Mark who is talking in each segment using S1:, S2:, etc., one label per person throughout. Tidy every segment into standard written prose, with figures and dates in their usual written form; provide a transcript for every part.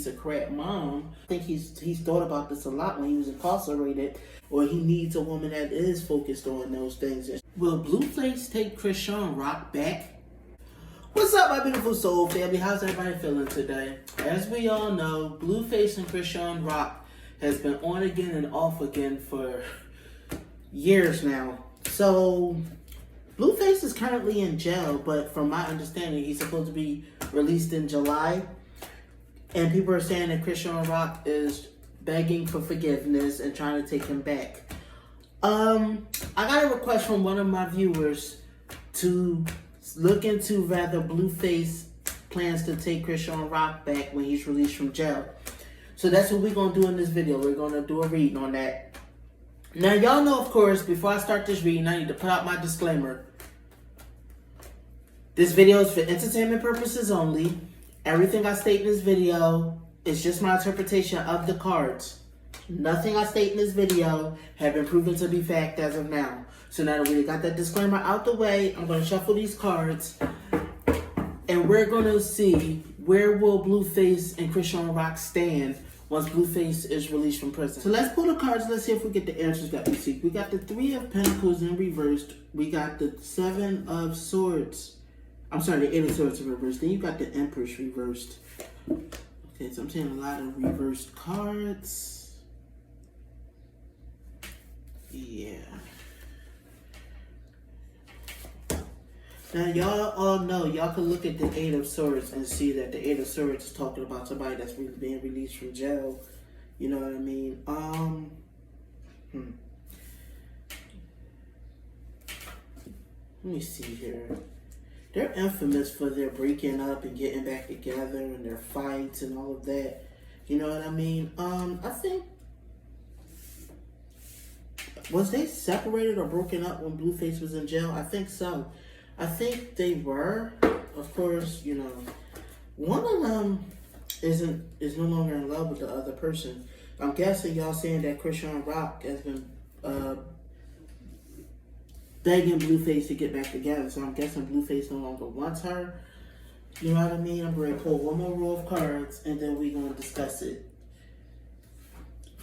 S1: piece of crap mom. I think he's thought about this a lot when he was incarcerated, or he needs a woman that is focused on those things. Will Blueface take Chrisean Rock back? What's up, my beautiful soul family? How's everybody feeling today? As we all know, Blueface and Chrisean Rock has been on again and off again for years now. So Blueface is currently in jail, but from my understanding, he's supposed to be released in July. And people are saying that Chrisean Rock is begging for forgiveness and trying to take him back. I got a request from one of my viewers to look into whether Blueface plans to take Chrisean Rock back when he's released from jail. So that's what we're going to do in this video. We're going to do a reading on that. Now, y'all know, of course, before I start this reading, I need to put out my disclaimer. This video is for entertainment purposes only. Everything I state in this video is just my interpretation of the cards. Nothing I state in this video have been proven to be fact as of now. So now that we got that disclaimer out the way, I'm going to shuffle these cards. And we're going to see where will Blueface and Chrisean Rock stand once Blueface is released from prison. So let's pull the cards. Let's see if we get the answers that we seek. We got the 3 of Pentacles in reversed. We got the 7 of Swords. I'm sorry, the 8 of Swords in reversed. Then you got the Empress reversed. Okay, so I'm seeing a lot of reversed cards. Yeah. Now, y'all all know, y'all can look at the 8 of Swords and see that the 8 of Swords is talking about somebody that's really being released from jail. You know what I mean? Let me see here. They're infamous for their breaking up and getting back together and their fights and all of that. You know what I mean? I think, was they separated or broken up when Blueface was in jail? I think so. I think they were. Of course, you know, one of them is no longer in love with the other person. I'm guessing y'all saying that Chrisean Rock has been begging Blueface to get back together. So I'm guessing Blueface no longer wants her. You know what I mean? I'm going to pull one more row of cards and then we're going to discuss it.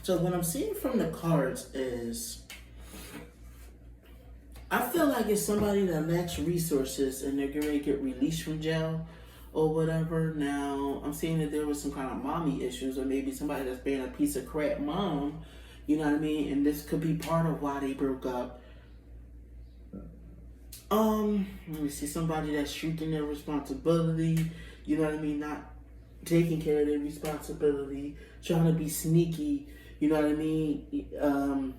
S1: So what I'm seeing from the cards is, I feel like it's somebody that lacks resources and they're going to get released from jail or whatever. Now, I'm seeing that there was some kind of mommy issues, or maybe somebody that's being a piece of crap mom. You know what I mean? And this could be part of why they broke up. Let me see, somebody that's shirking their responsibility. You know what I mean? Not taking care of their responsibility, trying to be sneaky. You know what I mean?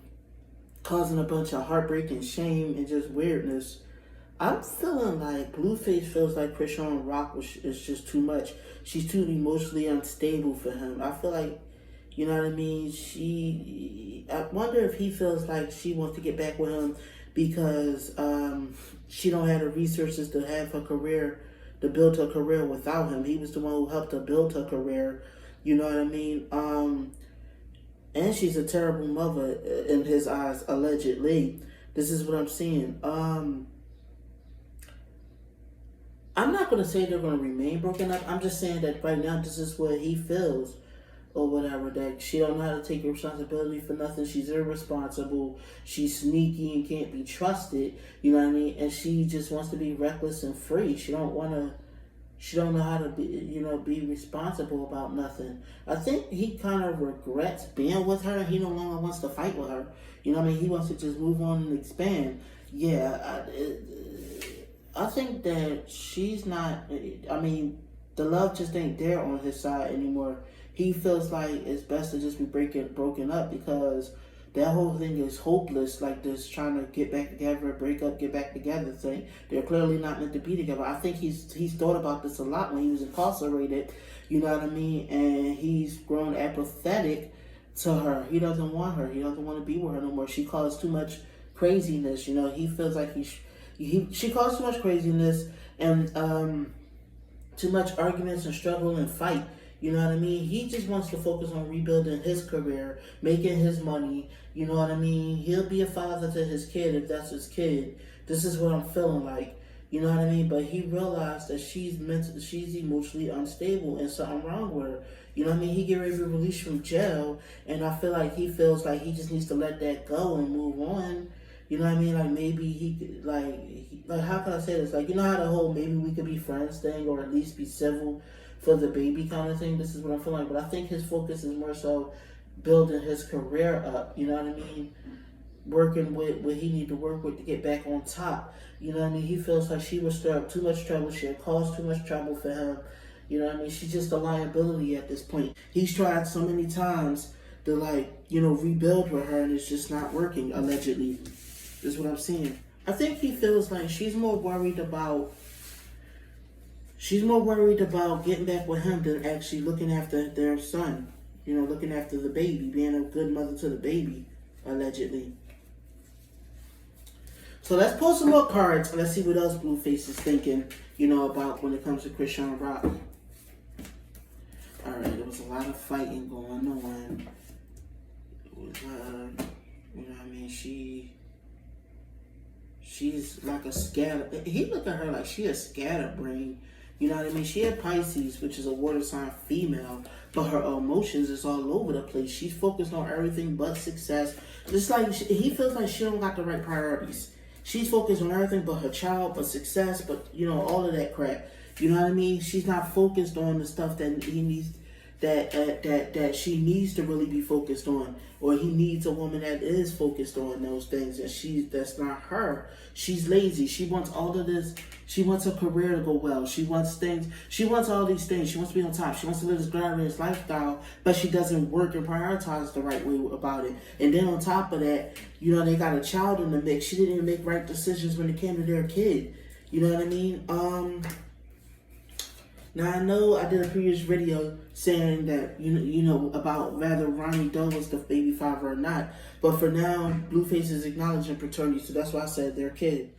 S1: Causing a bunch of heartbreak and shame and just weirdness. I'm feeling like Blueface feels like Chrisean Rock is just too much. She's too emotionally unstable for him. I feel like, you know what I mean? I wonder if he feels like she wants to get back with him because she don't have the resources to have her career, to build her career without him. He was the one who helped her build her career. You know what I mean? And she's a terrible mother in his eyes, allegedly. This is what I'm seeing. I'm not going to say they're going to remain broken up. I'm just saying that right now this is what he feels or whatever. That she don't know how to take responsibility for nothing. She's irresponsible. She's sneaky and can't be trusted. You know what I mean? And she just wants to be reckless and free. She don't know how to be responsible about nothing. I think he kind of regrets being with her. He no longer wants to fight with her. You know what I mean? He wants to just move on and expand. Yeah, I think that she's not, I mean, the love just ain't there on his side anymore. He feels like it's best to just be broken up because that whole thing is hopeless, like this trying to get back together, break up, get back together thing. They're clearly not meant to be together. I think he's thought about this a lot when he was incarcerated, you know what I mean? And he's grown apathetic to her. He doesn't want her. He doesn't want to be with her no more. She caused too much craziness, you know. He feels like she caused too much craziness and too much arguments and struggle and fight. You know what I mean? He just wants to focus on rebuilding his career, making his money. You know what I mean? He'll be a father to his kid if that's his kid. This is what I'm feeling like. You know what I mean? But he realized that she's emotionally unstable and something wrong with her. You know what I mean? He get ready to be released from jail, and I feel like he feels like he just needs to let that go and move on. You know what I mean? Like maybe he could, like how can I say this? Like you know how the whole maybe we could be friends thing, or at least be civil for the baby kind of thing. This is what I'm feeling like. But I think his focus is more so building his career up. You know what I mean? Working with what he need to work with to get back on top. You know what I mean? He feels like she would stir up too much trouble. She had caused too much trouble for him. You know what I mean? She's just a liability at this point. He's tried so many times to rebuild with her, and it's just not working, allegedly. Is what I'm seeing. I think he feels like she's more worried about getting back with him than actually looking after their son. You know, looking after the baby, being a good mother to the baby, allegedly. So let's pull some more cards and let's see what else Blueface is thinking, about when it comes to Chrisean Rock. Alright, there was a lot of fighting going on. It was, she's like a he look at her like she a scatterbrain. You know what I mean? She had Pisces, which is a water sign female, but her emotions is all over the place. She's focused on everything but success. Just like he feels like she don't got the right priorities. She's focused on everything but her child, but success, but all of that crap. You know what I mean? She's not focused on the stuff that he needs, that she needs to really be focused on, or he needs a woman that is focused on those things. And that's not her. She's lazy. She wants all of this. She wants her career to go well. She wants things. She wants all these things. She wants to be on top. She wants to live this glamorous lifestyle, but she doesn't work and prioritize the right way about it. And then on top of that, they got a child in the mix. She didn't even make right decisions when it came to their kid. You know what I mean? Now I know I did a previous video saying that about whether Ronnie Doe was the baby father or not, but for now Blueface is acknowledging paternity, so that's why I said their kid.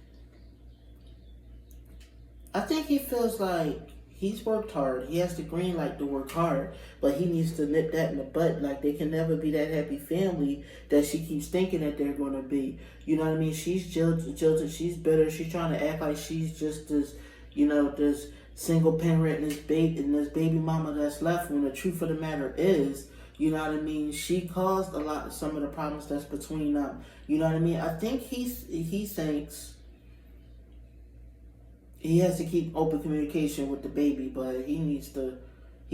S1: I think he feels like he's worked hard. He has the green light to work hard, but he needs to nip that in the butt. Like they can never be that happy family that she keeps thinking that they're going to be. You know what I mean? She's jilted. She's bitter. She's trying to act like she's just this, this single parent and this baby mama that's left, when the truth of the matter is, you know what I mean, she caused some of the problems that's between them. You know what I mean? I think he thinks he has to keep open communication with the baby, but he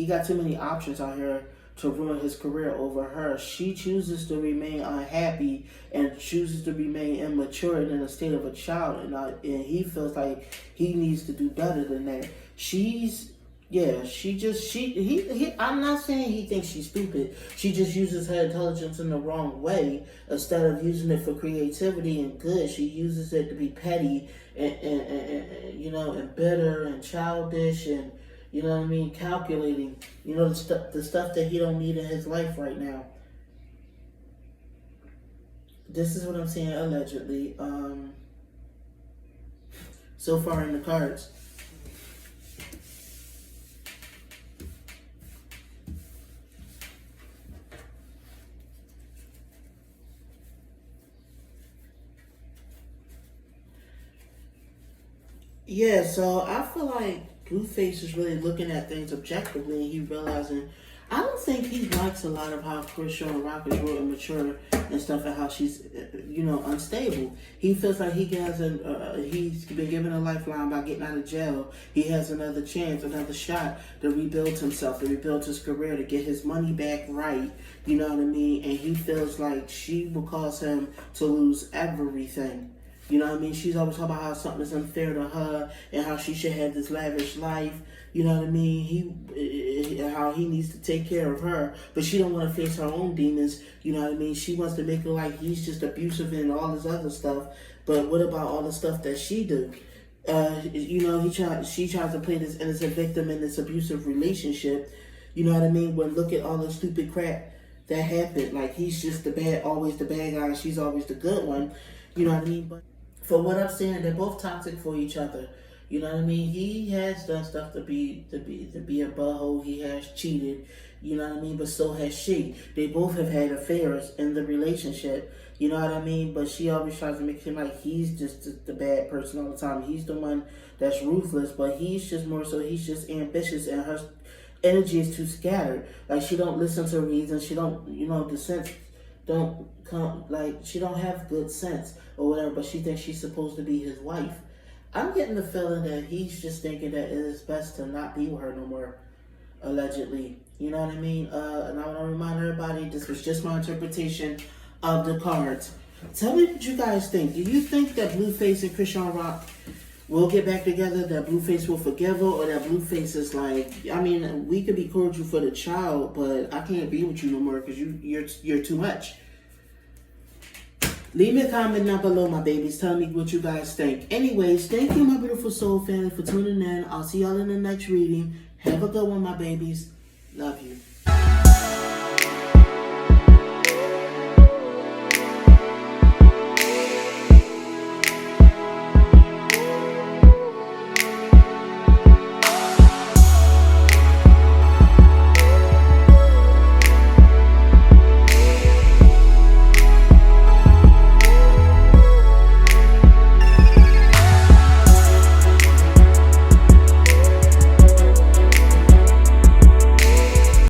S1: got too many options out here to ruin his career over her. She chooses to remain unhappy and chooses to remain immature and in a state of a child, and he feels like he needs to do better than that. I'm not saying he thinks she's stupid. She just uses her intelligence in the wrong way. Instead of using it for creativity and good, she uses it to be petty and bitter and childish and, you know what I mean, calculating. The stuff that he don't need in his life right now. This is what I'm saying, allegedly. So far in the cards. Yeah, so I feel like Blueface is really looking at things objectively, and he realizing, I don't think he likes a lot of how Chrisean Rock is real immature and stuff, and how she's, unstable. He feels like he's been given a lifeline by getting out of jail. He has another chance, another shot to rebuild himself, to rebuild his career, to get his money back right. You know what I mean? And he feels like she will cause him to lose everything. You know what I mean? She's always talking about how something is unfair to her and how she should have this lavish life. You know what I mean? How he needs to take care of her, but she don't want to face her own demons. You know what I mean? She wants to make it like he's just abusive and all this other stuff. But what about all the stuff that she do? She tries to play this innocent victim in this abusive relationship. You know what I mean? When look at all the stupid crap that happened. Like he's just always the bad guy, and she's always the good one. You know what I mean? But for what I'm saying, they're both toxic for each other. You know what I mean? He has done stuff to be a butthole. He has cheated. You know what I mean? But so has she. They both have had affairs in the relationship. You know what I mean? But she always tries to make him like he's just the bad person all the time. He's the one that's ruthless, but he's just more so he's just ambitious, and her energy is too scattered. Like she don't listen to reason. She don't, the sense don't come, like she don't have good sense or whatever. But she thinks she's supposed to be his wife. I'm getting the feeling that he's just thinking that it is best to not be with her no more, allegedly. You know what I mean? And I want to remind everybody, this was just my interpretation of the cards. Tell me what you guys think. Do you think that Blueface and Chrisean Rock will get back together, that Blueface will forgive her, or that Blueface is like, I mean, we could be cordial for the child, but I can't be with you no more because you're too much. Leave me a comment down below, my babies. Tell me what you guys think. Anyways, thank you, my beautiful soul family, for tuning in. I'll see y'all in the next reading. Have a good one, my babies. Love you.